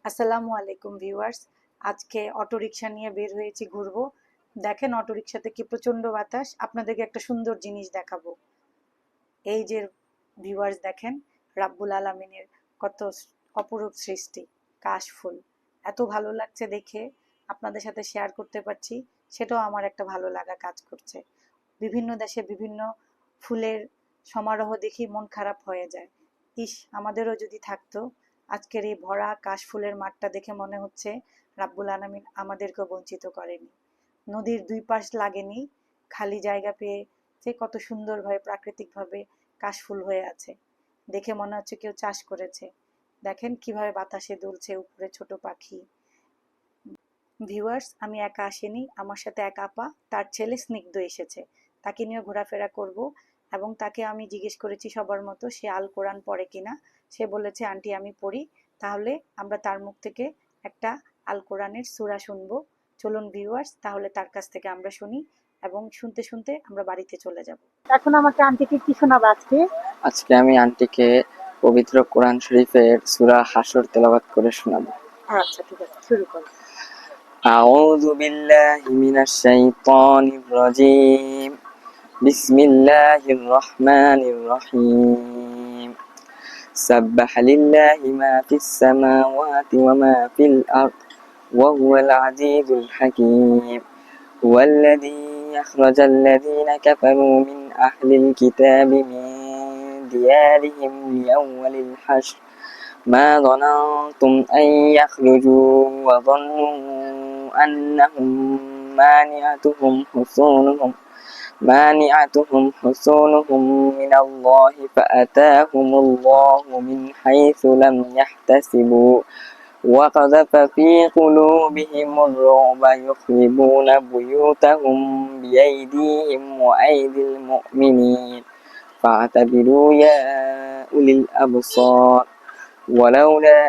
আসসালামু আলাইকুম ভিউয়ার্স। আজকে অটোরিকশা নিয়ে বের হয়েছি ঘুরবো। দেখেন অটোরিকশাতে কি প্রচন্ড বাতাস। আপনাদেরকে একটা সুন্দর জিনিস দেখাবো। এই যে ভিউয়ার্স দেখেন, রাব্বুল আলামিনের কত অপরূপ সৃষ্টি, কাশফুল। এত ভালো লাগছে দেখে, আপনাদের সাথে শেয়ার করতে পারছি, সেটাও আমার একটা ভালো লাগা কাজ করছে। বিভিন্ন দেশে বিভিন্ন ফুলের সমারোহ দেখি মন খারাপ হয়ে যায়। ইস, আমাদেরও যদি থাকতো। আজকের এই ভরা কাশফুলের মাঠটা দেখে মনে হচ্ছে রাব্বুল আলামিন আমাদেরকেও বঞ্চিত করেনি। নদীর দুই পাশ লাগেনি, খালি জায়গা পেয়ে যে কত সুন্দরভাবে প্রাকৃতিকভাবে কাশফুল হয়ে আছে। দেখে মনে হচ্ছে কেউ চাষ করেছে। দেখেন কিভাবে বাতাসে দুলছে উপরে ছোট পাখি। ভিউয়ার্স, আমি একা আসিনি, আমার সাথে এক আপা, তার ছেলে স্নিগ্ধ এসেছে। তাকে নিয়ে ঘোরাফেরা করব এবং তাকে আমি জিজ্ঞেস করেছি সবার মতো সে আল কোরআন পড়ে কিনা। সে বলেছে আন্টি আমি পড়ি। তাহলে আমরা তার মুখ থেকে একটা আল কোরআনের সূরা শুনবো। চলুন ভিউয়ার্স, তাহলে তার কাছ থেকে আমরা শুনি এবং শুনতে শুনতে আমরা বাড়িতে চলে যাব। এখন আমাকে আন্টিকে কি শোনাবে আজকে? আজকে আমি আন্টিকে পবিত্র কোরআন শরীফের সূরা হাসর তেলাওয়াত করে শোনাবো। আচ্ছা ঠিক আছে, শুরু করো। আউযু বিল্লাহি মিনাশ শাইতানির রাজীম। বিসমিল্লাহির রহমানির রহিম। সাব্বাহা লিল্লাহি মা ফিস সামাওয়াতি ওয়া মা ফিল আরদ ওয়া হুয়াল আজিজুল হাকীম। হুয়াল্লাযী আখরাজাল লাযীনা কাফারু মিন আহলিল কিতাবি মিন ديارهم لأول الحشر ما ظننتم أن يخرجوا وظنوا أنهم مانعتهم حصونهم من الله فأتاهم الله من حيث لم يحتسبوا وقذف في قلوبهم الرعب يخربون بيوتهم بأيديهم وأيدي المؤمنين فاعتبروا يا أولي الأبصار ولولا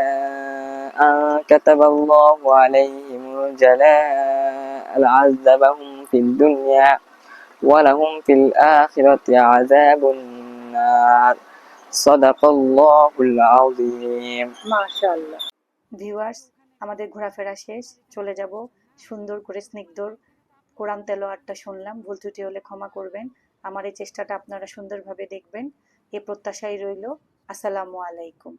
أن كتب الله عليهم الجلاء لعذبهم في الدنيا ولهم في الآخرة عذاب النار صدق الله العظيم মাশাআল্লাহ। ভিউয়ার্স, আমাদের ঘোরাফেরা শেষ, চলে যাব। সুন্দর করে স্নিগ্ধর কোরআন তেলাওয়াতটা শুনলাম, ভুল ত্রুটি হলে ক্ষমা করবেন। আমার এই চেষ্টাটা আপনারা সুন্দরভাবে দেখবেন, এ প্রত্যাশাই রইল। আসসালামু আলাইকুম।